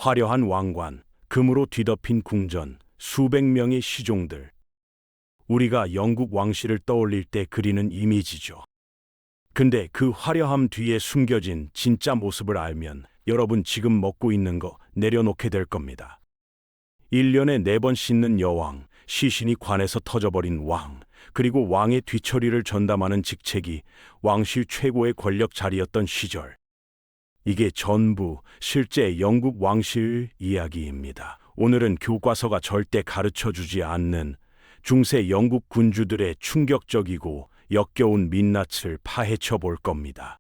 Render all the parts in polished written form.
화려한 왕관, 금으로 뒤덮인 궁전, 수백 명의 시종들. 우리가 영국 왕실을 떠올릴 때 그리는 이미지죠. 근데 그 화려함 뒤에 숨겨진 진짜 모습을 알면 여러분 지금 먹고 있는 거 내려놓게 될 겁니다. 1년에 4번 씻는 여왕, 시신이 관에서 터져버린 왕, 그리고 왕의 뒤처리를 전담하는 직책이 왕실 최고의 권력 자리였던 시절. 이게 전부 실제 영국 왕실 이야기입니다. 오늘은 교과서가 절대 가르쳐주지 않는 중세 영국 군주들의 충격적이고 역겨운 민낯을 파헤쳐 볼 겁니다.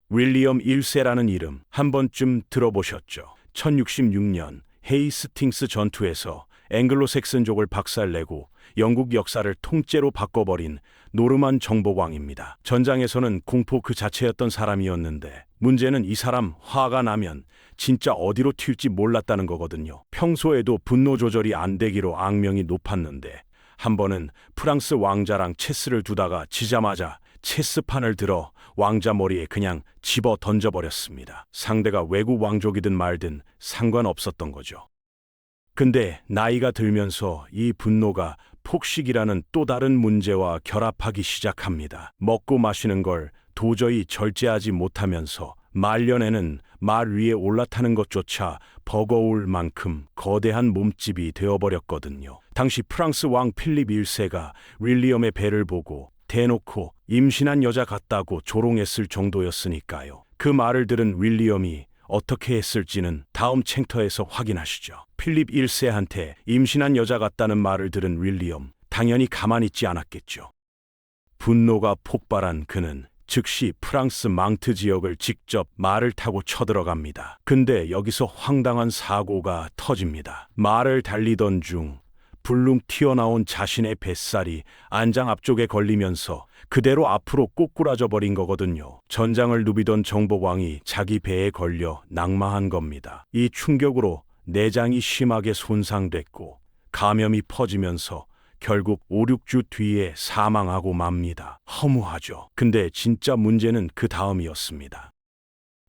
윌리엄 1세라는 이름 한 번쯤 들어보셨죠? 1066년 헤이스팅스 전투에서 앵글로색슨족을 박살내고 영국 역사를 통째로 바꿔버린 노르만 정복왕입니다. 전장에서는 공포 그 자체였던 사람이었는데 문제는 이 사람 화가 나면 진짜 어디로 튈지 몰랐다는 거거든요. 평소에도 분노 조절이 안 되기로 악명이 높았는데 한 번은 프랑스 왕자랑 체스를 두다가 지자마자 체스판을 들어 왕자 머리에 그냥 집어 던져버렸습니다. 상대가 외국 왕족이든 말든 상관없었던 거죠. 근데 나이가 들면서 이 분노가 폭식이라는 또 다른 문제와 결합하기 시작합니다. 먹고 마시는 걸 도저히 절제하지 못하면서 말년에는 말 위에 올라타는 것조차 버거울 만큼 거대한 몸집이 되어버렸거든요. 당시 프랑스 왕 필립 1세가 윌리엄의 배를 보고 대놓고 임신한 여자 같다고 조롱했을 정도였으니까요. 그 말을 들은 윌리엄이 어떻게 했을지는 다음 챕터에서 확인하시죠. 필립 1세한테 임신한 여자 같다는 말을 들은 윌리엄, 당연히 가만히 있지 않았겠죠. 분노가 폭발한 그는 즉시 프랑스 망트 지역을 직접 말을 타고 쳐들어갑니다. 근데 여기서 황당한 사고가 터집니다. 말을 달리던 중 불룩 튀어나온 자신의 뱃살이 안장 앞쪽에 걸리면서 그대로 앞으로 꼬꾸라져 버린 거거든요. 전장을 누비던 정복왕이 자기 배에 걸려 낙마한 겁니다. 이 충격으로 내장이 심하게 손상됐고 감염이 퍼지면서 결국 5, 6주 뒤에 사망하고 맙니다. 허무하죠. 근데 진짜 문제는 그 다음이었습니다.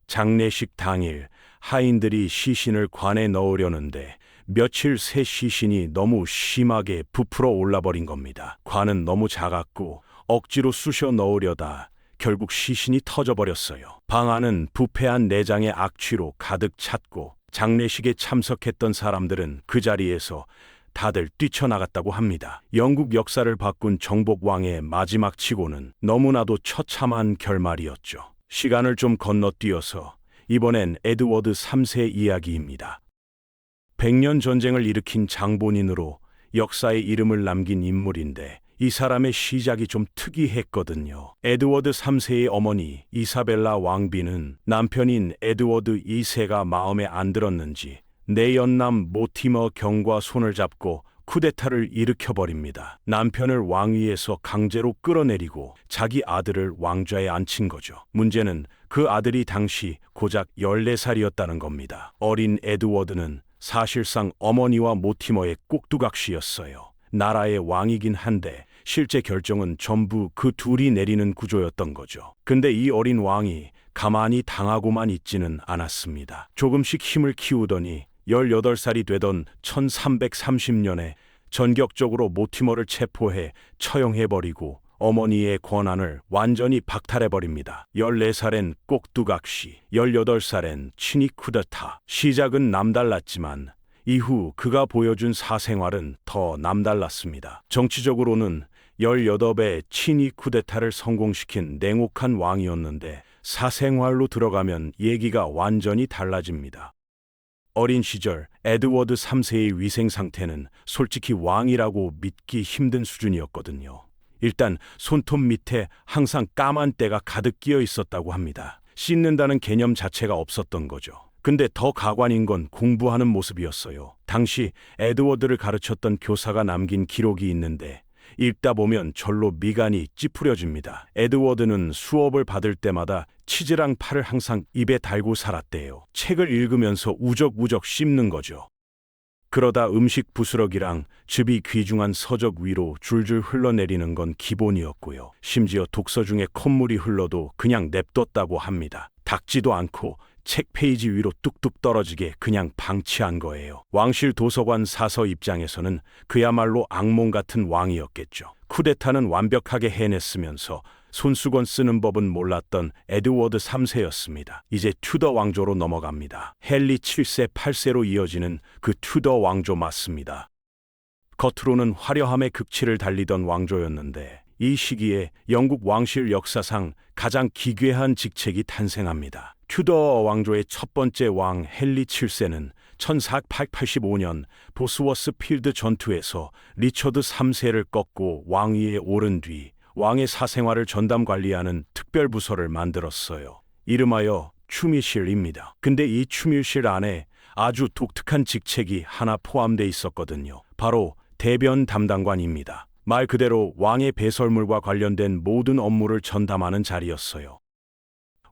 장례식 당일 하인들이 시신을 관에 넣으려는데 며칠 새 시신이 너무 심하게 부풀어 올라버린 겁니다. 관은 너무 작았고 억지로 쑤셔 넣으려다 결국 시신이 터져버렸어요. 방 안은 부패한 내장의 악취로 가득 찼고 장례식에 참석했던 사람들은 그 자리에서 다들 뛰쳐나갔다고 합니다. 영국 역사를 바꾼 정복왕의 마지막 치고는 너무나도 처참한 결말이었죠. 시간을 좀 건너뛰어서 이번엔 에드워드 3세 이야기입니다. 100년 전쟁을 일으킨 장본인으로 역사에 이름을 남긴 인물인데 이 사람의 시작이 좀 특이했거든요. 에드워드 3세의 어머니 이사벨라 왕비는 남편인 에드워드 2세가 마음에 안 들었는지 내연남 모티머 경과 손을 잡고 쿠데타를 일으켜버립니다. 남편을 왕위에서 강제로 끌어내리고 자기 아들을 왕좌에 앉힌 거죠. 문제는 그 아들이 당시 고작 14살이었다는 겁니다. 어린 에드워드는 사실상 어머니와 모티머의 꼭두각시였어요. 나라의 왕이긴 한데 실제 결정은 전부 그 둘이 내리는 구조였던 거죠. 근데 이 어린 왕이 가만히 당하고만 있지는 않았습니다. 조금씩 힘을 키우더니 18살이 되던 1330년에 전격적으로 모티머를 체포해 처형해버리고 어머니의 권한을 완전히 박탈해버립니다. 14살엔 꼭두각시, 18살엔 친위 쿠데타. 시작은 남달랐지만 이후 그가 보여준 사생활은 더 남달랐습니다. 정치적으로는 18의 친위 쿠데타를 성공시킨 냉혹한 왕이었는데 사생활로 들어가면 얘기가 완전히 달라집니다. 어린 시절 에드워드 3세의 위생 상태는 솔직히 왕이라고 믿기 힘든 수준이었거든요. 일단 손톱 밑에 항상 까만 때가 가득 끼어 있었다고 합니다. 씻는다는 개념 자체가 없었던 거죠. 근데 더 가관인 건 공부하는 모습이었어요. 당시 에드워드를 가르쳤던 교사가 남긴 기록이 있는데 읽다 보면 절로 미간이 찌푸려집니다. 에드워드는 수업을 받을 때마다 치즈랑 파를 항상 입에 달고 살았대요. 책을 읽으면서 우적우적 씹는 거죠. 그러다 음식 부스러기랑 즙이 귀중한 서적 위로 줄줄 흘러내리는 건 기본이었고요. 심지어 독서 중에 콧물이 흘러도 그냥 냅뒀다고 합니다. 닦지도 않고 책 페이지 위로 뚝뚝 떨어지게 그냥 방치한 거예요. 왕실 도서관 사서 입장에서는 그야말로 악몽 같은 왕이었겠죠. 쿠데타는 완벽하게 해냈으면서 손수건 쓰는 법은 몰랐던 에드워드 3세였습니다. 이제 튜더 왕조로 넘어갑니다. 헨리 7세, 8세로 이어지는 그 튜더 왕조 맞습니다. 겉으로는 화려함의 극치를 달리던 왕조였는데 이 시기에 영국 왕실 역사상 가장 기괴한 직책이 탄생합니다. 튜더 왕조의 첫 번째 왕 헨리 7세는 1485년 보스워스 필드 전투에서 리처드 3세를 꺾고 왕위에 오른 뒤 왕의 사생활을 전담 관리하는 특별 부서를 만들었어요. 이름하여 추미실입니다. 근데 이 추미실 안에 아주 독특한 직책이 하나 포함돼 있었거든요. 바로 대변 담당관입니다. 말 그대로 왕의 배설물과 관련된 모든 업무를 전담하는 자리였어요.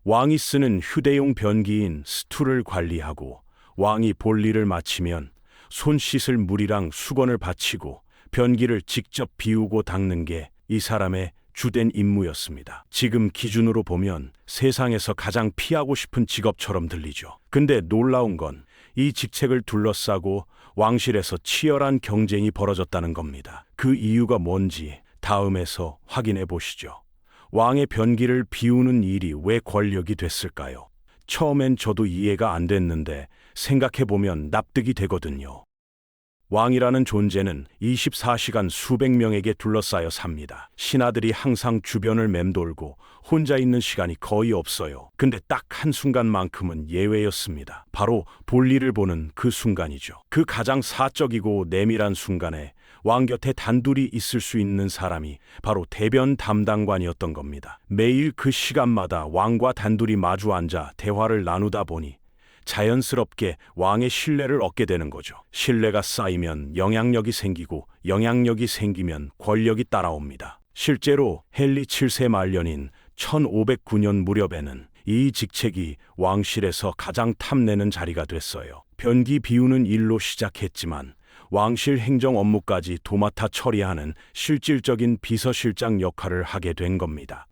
왕이 쓰는 휴대용 변기인 스툴을 관리하고 왕이 볼일을 마치면 손 씻을 물이랑 수건을 바치고 변기를 직접 비우고 닦는 게 이 사람의 주된 임무였습니다. 지금 기준으로 보면 세상에서 가장 피하고 싶은 직업처럼 들리죠. 근데 놀라운 건 이 직책을 둘러싸고 왕실에서 치열한 경쟁이 벌어졌다는 겁니다. 그 이유가 뭔지 다음에서 확인해 보시죠. 왕의 변기를 비우는 일이 왜 권력이 됐을까요? 처음엔 저도 이해가 안 됐는데 생각해보면 납득이 되거든요. 왕이라는 존재는 24시간 수백 명에게 둘러싸여 삽니다. 신하들이 항상 주변을 맴돌고 혼자 있는 시간이 거의 없어요. 근데 딱 한순간만큼은 예외였습니다. 바로 볼일을 보는 그 순간이죠. 그 가장 사적이고 내밀한 순간에 왕 곁에 단둘이 있을 수 있는 사람이 바로 대변 담당관이었던 겁니다. 매일 그 시간마다 왕과 단둘이 마주 앉아 대화를 나누다 보니 자연스럽게 왕의 신뢰를 얻게 되는 거죠. 신뢰가 쌓이면 영향력이 생기고 영향력이 생기면 권력이 따라옵니다. 실제로 헨리 7세 말년인 1509년 무렵에는 이 직책이 왕실에서 가장 탐내는 자리가 됐어요. 변기 비우는 일로 시작했지만 왕실 행정 업무까지 도맡아 처리하는 실질적인 비서실장 역할을 하게 된 겁니다.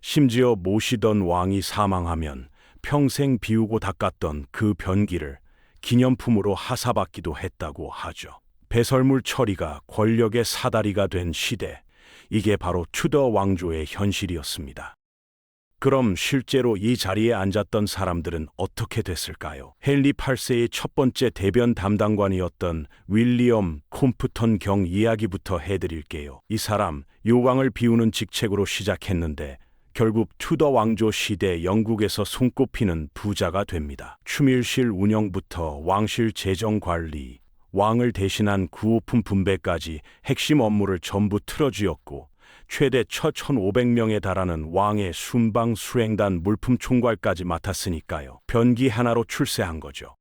심지어 모시던 왕이 사망하면 평생 비우고 닦았던 그 변기를 기념품으로 하사받기도 했다고 하죠. 배설물 처리가 권력의 사다리가 된 시대, 이게 바로 튜더 왕조의 현실이었습니다. 그럼 실제로 이 자리에 앉았던 사람들은 어떻게 됐을까요? 헨리 8세의 첫 번째 대변 담당관이었던 윌리엄 콤프턴 경 이야기부터 해드릴게요. 이 사람 요왕을 비우는 직책으로 시작했는데 결국 튜더 왕조 시대 영국에서 손꼽히는 부자가 됩니다. 추밀실 운영부터 왕실 재정 관리, 왕을 대신한 구호품 분배까지 핵심 업무를 전부 틀어쥐었고 최대 1,500명에 달하는 왕의 순방 수행단 물품 총괄까지 맡았으니까요. 변기 하나로 출세한 거죠.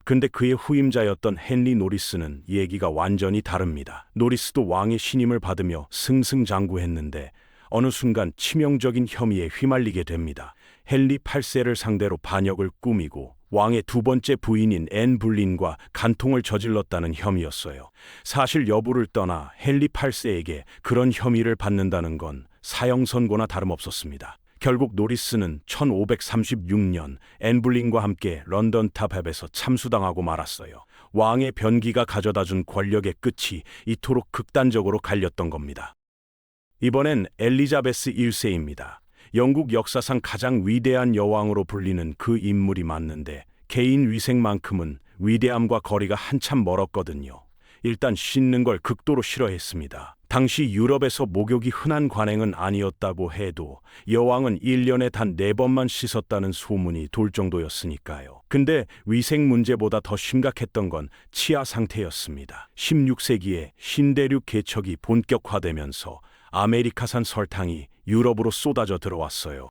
근데 그의 후임자였던 헨리 노리스는 얘기가 완전히 다릅니다. 노리스도 왕의 신임을 받으며 승승장구했는데 어느 순간 치명적인 혐의에 휘말리게 됩니다. 헨리 8세를 상대로 반역을 꾸미고 왕의 두 번째 부인인 앤 불린과 간통을 저질렀다는 혐의였어요. 사실 여부를 떠나 헨리 8세에게 그런 혐의를 받는다는 건 사형 선고나 다름없었습니다. 결국 노리스는 1536년 앤 불린과 함께 런던 탑합에서 참수당하고 말았어요. 왕의 변기가 가져다준 권력의 끝이 이토록 극단적으로 갈렸던 겁니다. 이번엔 엘리자베스 1세입니다. 영국 역사상 가장 위대한 여왕으로 불리는 그 인물이 맞는데 개인 위생만큼은 위대함과 거리가 한참 멀었거든요. 일단 씻는 걸 극도로 싫어했습니다. 당시 유럽에서 목욕이 흔한 관행은 아니었다고 해도 여왕은 1년에 단 4번만 씻었다는 소문이 돌 정도였으니까요. 근데 위생 문제보다 더 심각했던 건 치아 상태였습니다. 16세기에 신대륙 개척이 본격화되면서 아메리카산 설탕이 유럽으로 쏟아져 들어왔어요.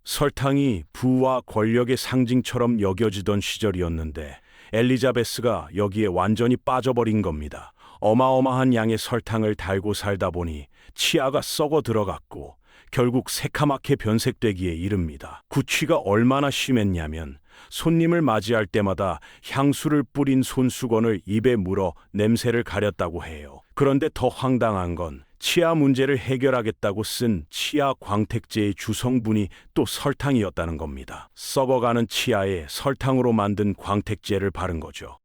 설탕이 부와 권력의 상징처럼 여겨지던 시절이었는데 엘리자베스가 여기에 완전히 빠져버린 겁니다. 어마어마한 양의 설탕을 달고 살다 보니 치아가 썩어 들어갔고 결국 새카맣게 변색되기에 이릅니다. 구취가 얼마나 심했냐면 손님을 맞이할 때마다 향수를 뿌린 손수건을 입에 물어 냄새를 가렸다고 해요. 그런데 더 황당한 건 치아 문제를 해결하겠다고 쓴 치아 광택제의 주성분이 또 설탕이었다는 겁니다. 썩어가는 치아에 설탕으로 만든 광택제를 바른 거죠.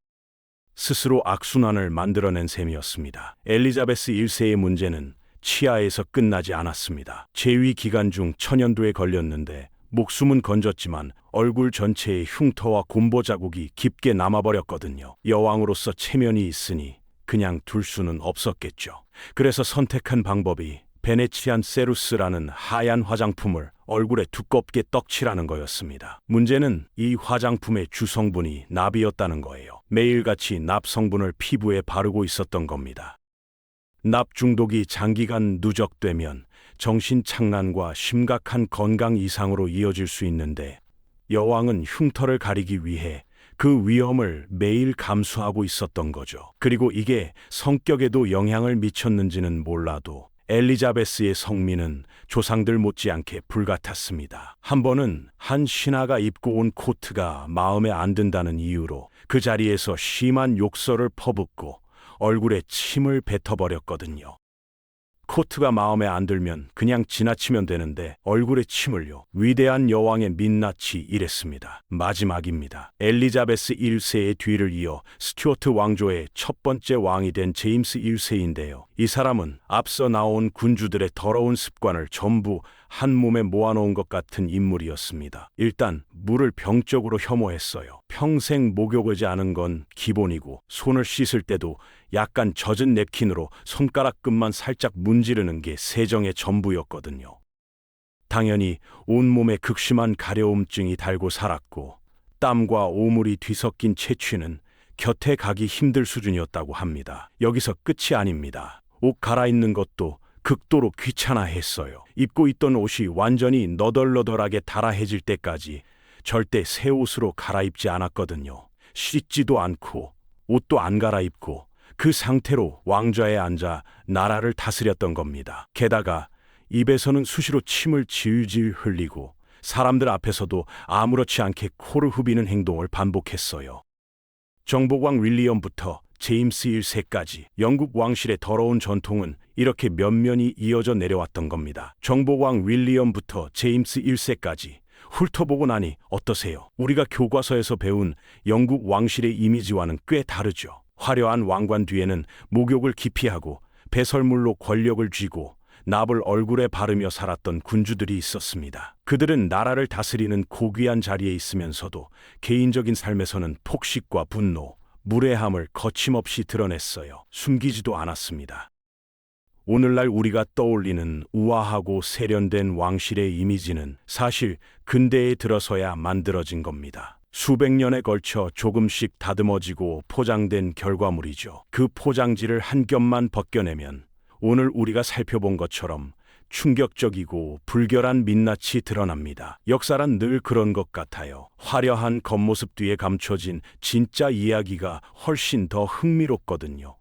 스스로 악순환을 만들어낸 셈이었습니다. 엘리자베스 1세의 문제는 치아에서 끝나지 않았습니다. 재위 기간 중 천연두에 걸렸는데 목숨은 건졌지만 얼굴 전체에 흉터와 곰보 자국이 깊게 남아버렸거든요. 여왕으로서 체면이 있으니 그냥 둘 수는 없었겠죠. 그래서 선택한 방법이 베네치안 세루스라는 하얀 화장품을 얼굴에 두껍게 떡칠하는 거였습니다. 문제는 이 화장품의 주성분이 납이었다는 거예요. 매일같이 납 성분을 피부에 바르고 있었던 겁니다. 납 중독이 장기간 누적되면 정신착란과 심각한 건강 이상으로 이어질 수 있는데 여왕은 흉터를 가리기 위해 그 위험을 매일 감수하고 있었던 거죠. 그리고 이게 성격에도 영향을 미쳤는지는 몰라도 엘리자베스의 성미는 조상들 못지않게 불같았습니다. 한 번은 한 신하가 입고 온 코트가 마음에 안 든다는 이유로 그 자리에서 심한 욕설을 퍼붓고 얼굴에 침을 뱉어버렸거든요. 코트가 마음에 안 들면 그냥 지나치면 되는데 얼굴에 침을요. 위대한 여왕의 민낯이 이랬습니다. 마지막입니다. 엘리자베스 1세의 뒤를 이어 스튜어트 왕조의 첫 번째 왕이 된 제임스 1세인데요. 이 사람은 앞서 나온 군주들의 더러운 습관을 전부 한 몸에 모아놓은 것 같은 인물이었습니다. 일단 물을 병적으로 혐오했어요. 평생 목욕하지 않은 건 기본이고 손을 씻을 때도 약간 젖은 냅킨으로 손가락 끝만 살짝 문지르는 게 세정의 전부였거든요. 당연히 온몸에 극심한 가려움증이 달고 살았고 땀과 오물이 뒤섞인 체취는 곁에 가기 힘들 수준이었다고 합니다. 여기서 끝이 아닙니다. 옷 갈아입는 것도 극도로 귀찮아했어요. 입고 있던 옷이 완전히 너덜너덜하게 달아해질 때까지 절대 새 옷으로 갈아입지 않았거든요. 씻지도 않고 옷도 안 갈아입고 그 상태로 왕좌에 앉아 나라를 다스렸던 겁니다. 게다가 입에서는 수시로 침을 질질 흘리고 사람들 앞에서도 아무렇지 않게 코를 후비는 행동을 반복했어요. 정복왕 윌리엄부터 제임스 1세까지 영국 왕실의 더러운 전통은 이렇게 면면이 이어져 내려왔던 겁니다. 정복왕 윌리엄부터 제임스 1세까지 훑어보고 나니 어떠세요? 우리가 교과서에서 배운 영국 왕실의 이미지와는 꽤 다르죠. 화려한 왕관 뒤에는 목욕을 기피하고 배설물로 권력을 쥐고 납을 얼굴에 바르며 살았던 군주들이 있었습니다. 그들은 나라를 다스리는 고귀한 자리에 있으면서도 개인적인 삶에서는 폭식과 분노, 무례함을 거침없이 드러냈어요. 숨기지도 않았습니다. 오늘날 우리가 떠올리는 우아하고 세련된 왕실의 이미지는 사실 근대에 들어서야 만들어진 겁니다. 수백 년에 걸쳐 조금씩 다듬어지고 포장된 결과물이죠. 그 포장지를 한 겹만 벗겨내면 오늘 우리가 살펴본 것처럼 충격적이고 불결한 민낯이 드러납니다. 역사란 늘 그런 것 같아요. 화려한 겉모습 뒤에 감춰진 진짜 이야기가 훨씬 더 흥미롭거든요.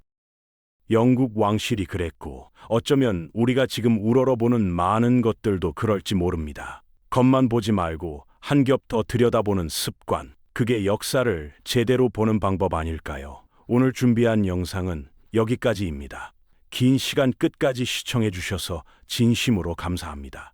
영국 왕실이 그랬고 어쩌면 우리가 지금 우러러보는 많은 것들도 그럴지 모릅니다. 겉만 보지 말고 한 겹 더 들여다보는 습관, 그게 역사를 제대로 보는 방법 아닐까요? 오늘 준비한 영상은 여기까지입니다. 긴 시간 끝까지 시청해 주셔서 진심으로 감사합니다.